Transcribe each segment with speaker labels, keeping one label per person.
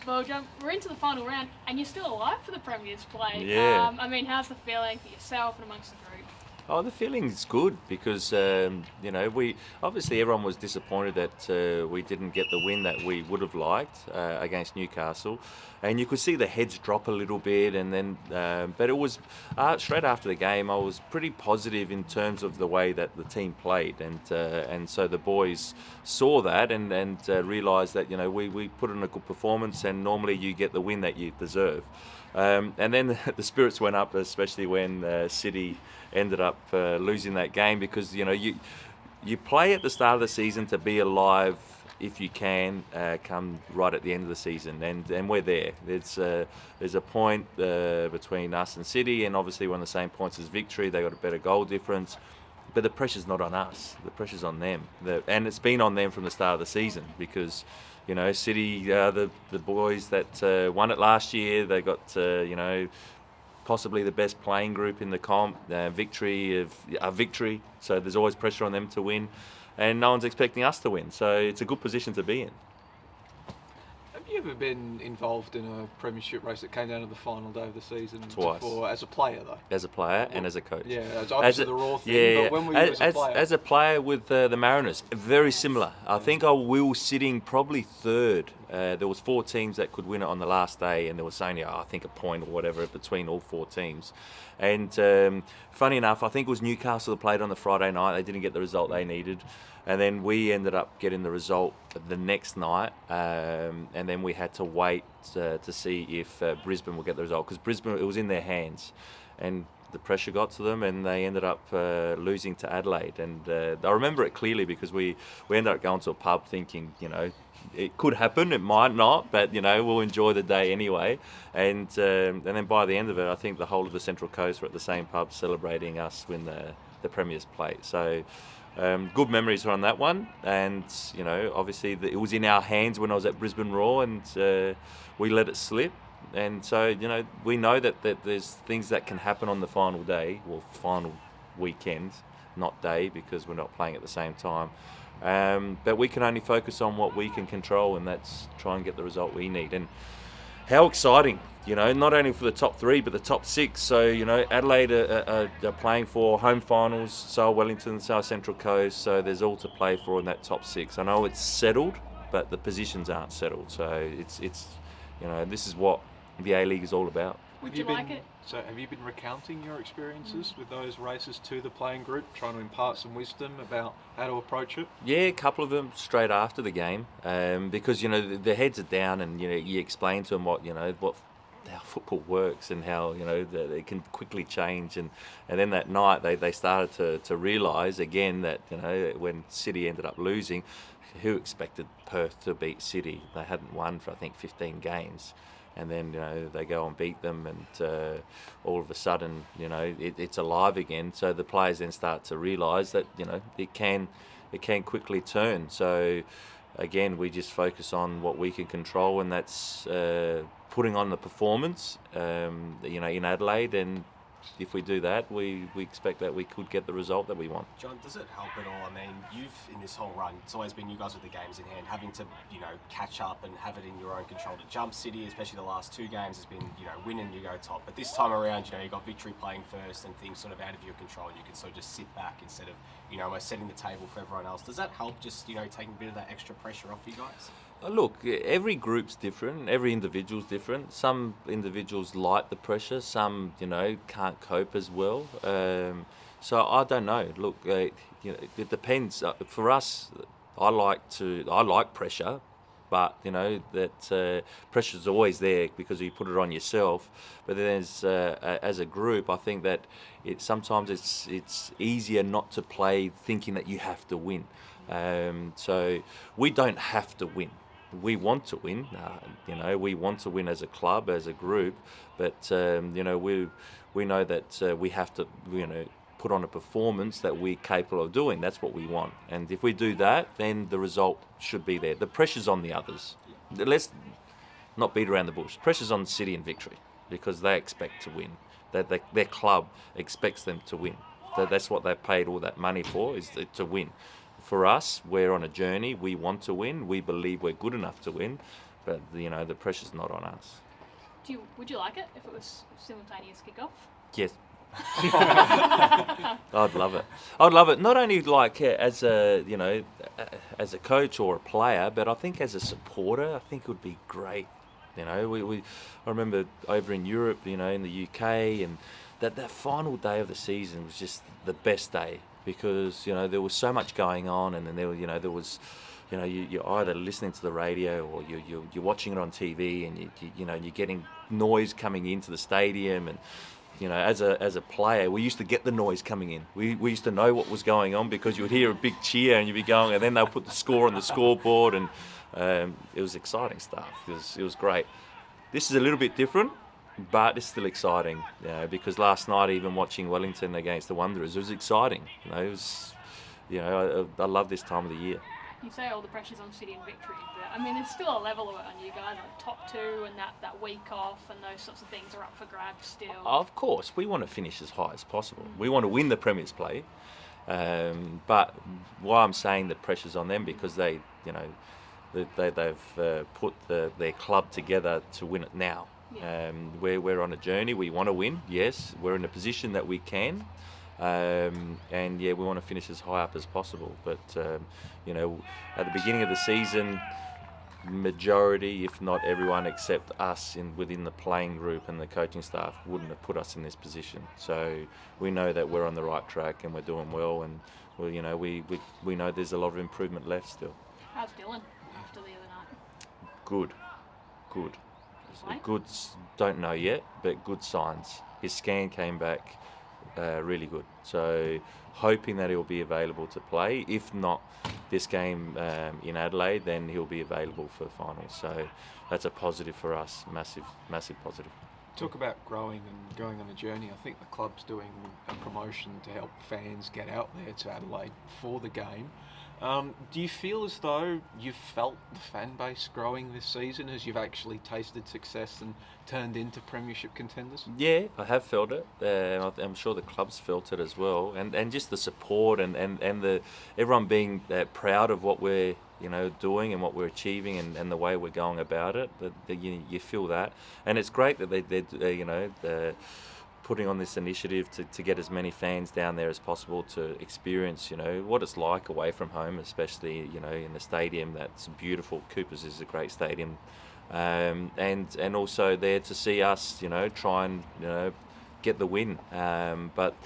Speaker 1: Well, John, we're into the final round, and you're still alive for the Premier's play.
Speaker 2: Yeah.
Speaker 1: I mean, how's the feeling for yourself and amongst the group?
Speaker 2: Oh, the feeling's good because we obviously everyone was disappointed that we didn't get the win that we would have liked against Newcastle, and you could see the heads drop a little bit, and then but it was straight after the game. I was pretty positive in terms of the way that the team played, and so the boys saw that and realised that we put in a good performance, and normally you get the win that you deserve. And then the spirits went up, especially when City ended up losing that game, because you play at the start of the season to be alive if you can come right at the end of the season, and we're there. There's a point between us and City, and obviously we're on the same points as Victory. They got a better goal difference, but the pressure's not on us. The pressure's on them, and it's been on them from the start of the season because. City, the boys that won it last year, they got possibly the best playing group in the comp. Victory, so there's always pressure on them to win, and no one's expecting us to win. So it's a good position to be in.
Speaker 3: Have you ever been involved in a premiership race that came down to the final day of the season?
Speaker 2: Twice.
Speaker 3: Before, as a player, though?
Speaker 2: As a player and as a coach.
Speaker 3: Yeah, it's obviously the raw thing,
Speaker 2: yeah,
Speaker 3: but when were you as a player?
Speaker 2: As a player with the Mariners, very similar. I think we were sitting probably third. There was 4 teams that could win it on the last day, and there was only, I think, a point or whatever between all 4 teams. And funny enough, I think it was Newcastle that played on the Friday night. They didn't get the result they needed. And then we ended up getting the result the next night, and then we had to wait to see if Brisbane would get the result, because Brisbane, it was in their hands, and the pressure got to them, and they ended up losing to Adelaide. And I remember it clearly because we ended up going to a pub thinking, it could happen, it might not, but we'll enjoy the day anyway. And then by the end of it, I think the whole of the Central Coast were at the same pub celebrating us win the Premier's plate. So. Good memories on that one, and obviously it was in our hands when I was at Brisbane Roar, and we let it slip. And so we know that there's things that can happen on the final day, or final weekend, not day, because we're not playing at the same time. But we can only focus on what we can control, and that's try and get the result we need. And how exciting, not only for the top 3, but the top 6. So, Adelaide are playing for home finals, so Wellington, South Central Coast, so there's all to play for in that top 6. I know it's settled, but the positions aren't settled. So it's this is what the A-League is all about.
Speaker 1: Would you like it?
Speaker 3: So have you been recounting your experiences with those races to the playing group, trying to impart some wisdom about how to approach it?
Speaker 2: Yeah, a couple of them straight after the game, because the heads are down, and you explain to them what how football works, and how they can quickly change, and then that night they started to realise again that when City ended up losing, who expected Perth to beat City? They hadn't won for I think 15 games. And then they go and beat them, and all of a sudden it's alive again. So the players then start to realise that it can quickly turn. So again, we just focus on what we can control, and that's putting on the performance in Adelaide. And if we do that, we expect that we could get the result that we want.
Speaker 4: John, does it help at all? I mean, you've, in this whole run, it's always been you guys with the games in hand, having to, catch up and have it in your own control. To jump City, especially the last 2 games, has been, win and you go top. But this time around, you got Victory playing first, and things sort of out of your control, and you can sort of just sit back instead of, almost setting the table for everyone else. Does that help just, taking a bit of that extra pressure off you guys?
Speaker 2: Look, every group's different, every individual's different. Some individuals like the pressure, some, can't cope as well. So I don't know. Look, it depends. For us, I like pressure, but that pressure's always there because you put it on yourself. But then as a group, I think that sometimes it's easier not to play thinking that you have to win. So we don't have to win. We want to win, we want to win as a club, as a group, but we know that we have to, put on a performance that we're capable of doing. That's what we want, and if we do that, then the result should be there. The pressure's on the others. Let's not beat around the bush. Pressure's on City and Victory because they expect to win. Their club expects them to win. That's what they paid all that money for, is to win. For us, we're on a journey. We want to win. We believe we're good enough to win. but the pressure's not on us.
Speaker 1: Would you like it if it was simultaneous kickoff?
Speaker 2: Yes. I'd love it. I'd love it. Not only as a coach or a player, but I think as a supporter, I think it would be great. I remember over in Europe, in the UK, and that final day of the season was just the best day because there was so much going on, and then there was. You're either listening to the radio or you're watching it on TV, and you're getting noise coming into the stadium, and as a player, we used to get the noise coming in. We used to know what was going on because you would hear a big cheer and you'd be going, and then they'll put the score on the scoreboard, and it was exciting stuff. It was great. This is a little bit different, but it's still exciting because last night, even watching Wellington against the Wanderers, it was exciting. I love this time of the year.
Speaker 1: You say all the pressure's on City and Victory, but I mean, there's still a level of it on you guys, like top two and that week off and those sorts of things are up for grabs still.
Speaker 2: Of course, we want to finish as high as possible. We want to win the Premier's Play, but why I'm saying the pressure's on them because they've put their club together to win it now.
Speaker 1: Yeah.
Speaker 2: We're on a journey. We want to win. Yes, we're in a position that we can. And we want to finish as high up as possible. But at the beginning of the season, majority, if not everyone, except us within the playing group and the coaching staff, wouldn't have put us in this position. So we know that we're on the right track and we're doing well. And we know there's a lot of improvement left still.
Speaker 1: How's Dylan after the other night?
Speaker 2: Good. Good. Don't know yet, but good signs. His scan came back. Really good. So hoping that he'll be available to play. If not this game in Adelaide, then he'll be available for the finals. So that's a positive for us. Massive positive.
Speaker 3: Talk about growing and going on a journey. I think the club's doing a promotion to help fans get out there to Adelaide for the game. Do you feel as though you've felt the fan base growing this season as you've actually tasted success and turned into premiership contenders? Yeah,
Speaker 2: I have felt it. I'm sure the club's felt it as well, and just the support and the everyone being proud of what we're doing and what we're achieving and the way we're going about it. You feel that, and it's great that they're putting on this initiative to get as many fans down there as possible to experience, what it's like away from home, especially, in the stadium that's beautiful. Coopers is a great stadium. And also there to see us, try and, get the win. But,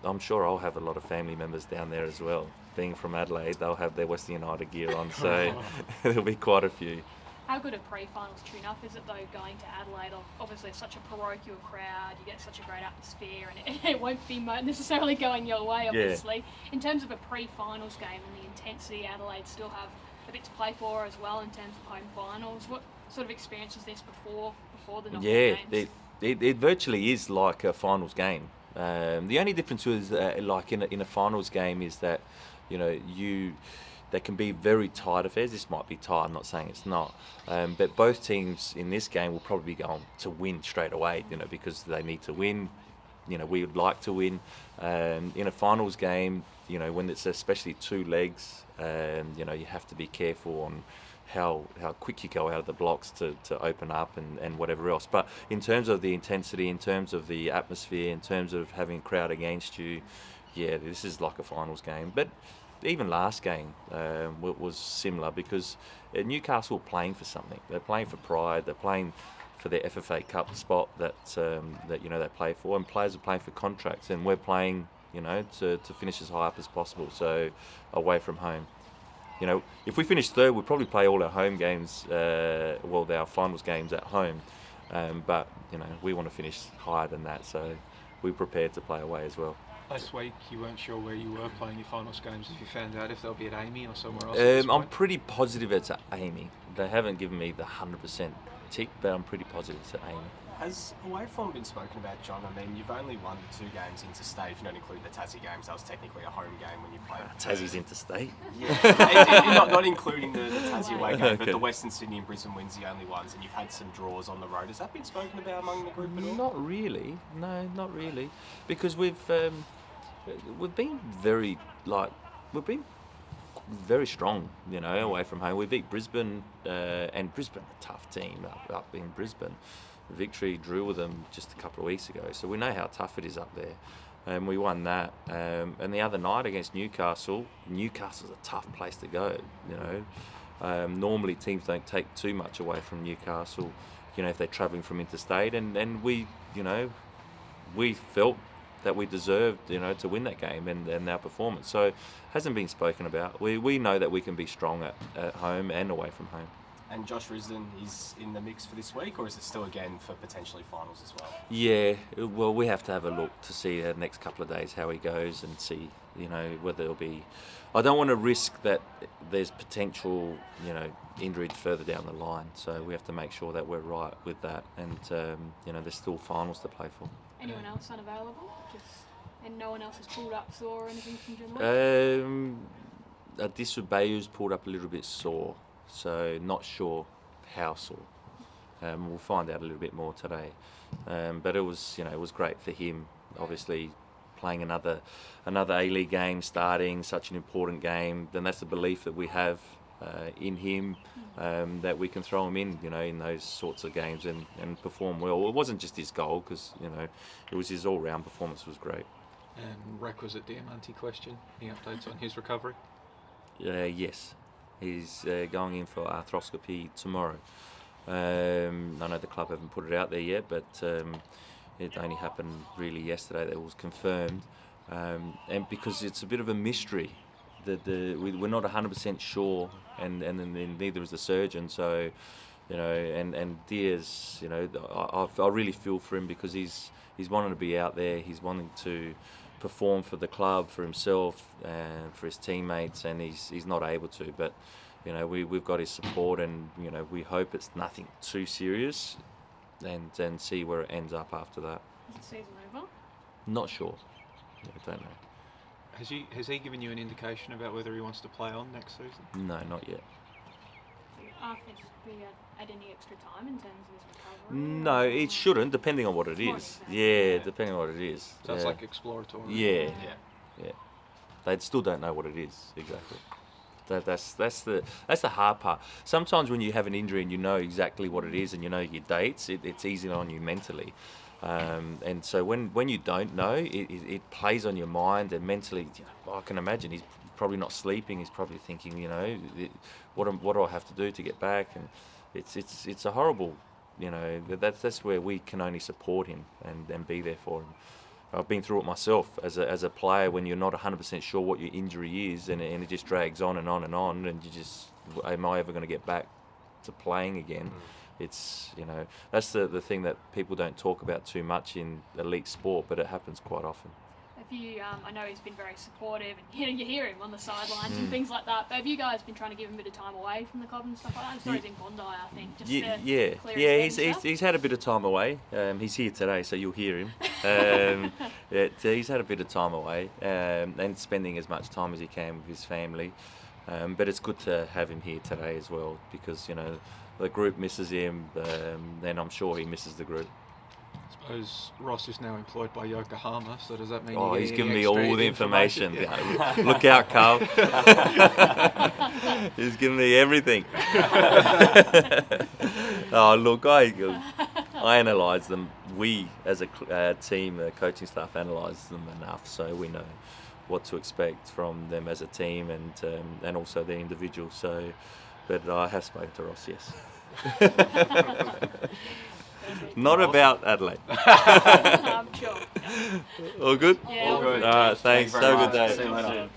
Speaker 2: I'm sure I'll have a lot of family members down there as well. Being from Adelaide, they'll have their Western United gear on, so there'll be quite a few.
Speaker 1: How good a pre-finals tune-up is it though, going to Adelaide? Obviously such a parochial crowd, you get such a great atmosphere, and it won't be necessarily going your way, obviously. Yeah. In terms of a pre-finals game and the intensity Adelaide still have a bit to play for as well in terms of home finals, what sort of experience was this before the knockout games?
Speaker 2: It virtually is like a finals game. The only difference is like in a finals game is that, they can be very tight affairs. This might be tight, I'm not saying it's not. But both teams in this game will probably be going to win straight away, because they need to win. We would like to win. In a finals game, when it's especially two legs, you have to be careful on how quick you go out of the blocks to open up and whatever else. But in terms of the intensity, in terms of the atmosphere, in terms of having a crowd against you, this is like a finals game. But even last game was similar because Newcastle were playing for something. They're playing for pride. They're playing for their FFA Cup spot that they play for, and players are playing for contracts, and we're playing to finish as high up as possible. So away from home, if we finish third, we'll probably play all our home games, our finals games at home. But we want to finish higher than that, so we're prepared to play away as well.
Speaker 3: This week, you weren't sure where you were playing your finals games. If you found out if they'll be at Amy or somewhere else?
Speaker 2: I'm pretty positive it's at Amy. They haven't given me the 100% tick, but I'm pretty positive it's at Amy.
Speaker 4: Has away form been spoken about, John? I mean, you've only won 2 games interstate. If you don't include the Tassie games, that was technically a home game when you played.
Speaker 2: Tassie's interstate?
Speaker 4: Yeah, not including the Tassie away game, but the Western Sydney and Brisbane wins the only ones, and you've had some draws on the road. Has that been spoken about among the group at all?
Speaker 2: Not really. No, not really. Because we've been very strong, away from home. We beat Brisbane, and Brisbane, a tough team up in Brisbane. Victory drew with them just a couple of weeks ago, so we know how tough it is up there. And we won that. And the other night against Newcastle's a tough place to go, Normally teams don't take too much away from Newcastle, if they're travelling from interstate. And we, we felt that we deserved, to win that game and our performance. So it hasn't been spoken about. We know that we can be strong at home and away from home.
Speaker 4: And Josh Risdon is in the mix for this week, or is it still again for potentially finals as well?
Speaker 2: Yeah, well, we have to have a look to see the next couple of days how he goes and see, whether it'll be. I don't want to risk that there's potential, injury further down the line. So we have to make sure that we're right with that. And there's still finals to play for.
Speaker 1: Anyone else unavailable? And no one else has pulled up sore or anything from during the week?
Speaker 2: Adisu Bayou's pulled up a little bit sore. So not sure how sore. We'll find out a little bit more today. But it was great for him. Obviously, playing another A-League game, starting such an important game. Then that's the belief that we have in him, that we can throw him in those sorts of games and perform well. It wasn't just his goal, because it was his all-round performance was great.
Speaker 3: And requisite Diamante question. Any updates on his recovery?
Speaker 2: Yes. He's going in for arthroscopy tomorrow. I know the club haven't put it out there yet, but it only happened really yesterday that it was confirmed. And because it's a bit of a mystery, we're not 100% sure, and neither is the surgeon. So, and Diaz, I really feel for him, because he's wanting to be out there. He's wanting to perform for the club, for himself, and for his teammates, and he's not able to. But we've got his support, and we hope it's nothing too serious, and see where it ends up after that.
Speaker 1: Is the season over?
Speaker 2: Not sure. I don't know.
Speaker 3: Has he given you an indication about whether he wants to play on next season?
Speaker 2: No, not yet.
Speaker 1: Arthur be at any extra time in terms of his recovery?
Speaker 2: No, it shouldn't, depending on what it is. Yeah, depending on what it is.
Speaker 3: Sounds like exploratory.
Speaker 2: Yeah. They still don't know what it is exactly. That's the hard part. Sometimes when you have an injury and you know exactly what it is and you know your dates, it's easy on you mentally. And so when you don't know, it plays on your mind, and mentally, I can imagine he's probably not sleeping. He's probably thinking, what do I have to do to get back? And it's a horrible, that's where we can only support him and be there for him. I've been through it myself as a player, when you're not 100% sure what your injury is, and it just drags on and on and on, and you just, am I ever going to get back to playing again? It's, that's the thing that people don't talk about too much in elite sport, but it happens quite often.
Speaker 1: Have you, I know he's been very supportive, and you hear him on the sidelines and things like that, but have you guys been trying to give him a bit of time away from the club and stuff like that? I'm sorry, he's in Bondi, I think, just to clear his head and stuff.
Speaker 2: He's had a bit of time away. He's here today, so you'll hear him. He's had a bit of time away, and spending as much time as he can with his family. But it's good to have him here today as well, because, the group misses him, then I'm sure he misses the group.
Speaker 3: I suppose Ross is now employed by Yokohama, so does that mean
Speaker 2: he's giving me all the information?
Speaker 3: Yeah.
Speaker 2: Look out, Carl. He's giving me everything. Oh, look, I analyse them. We, as a team, the coaching staff, analyse them enough, so we know what to expect from them as a team, and also the individual. So, but I have spoken to Ross, yes. Not about Adelaide.
Speaker 1: I'm sure.
Speaker 2: All good?
Speaker 1: Yeah, all
Speaker 4: good.
Speaker 2: Thanks.
Speaker 4: Thank you very
Speaker 2: Have a good
Speaker 4: much.
Speaker 2: day.
Speaker 4: See you later.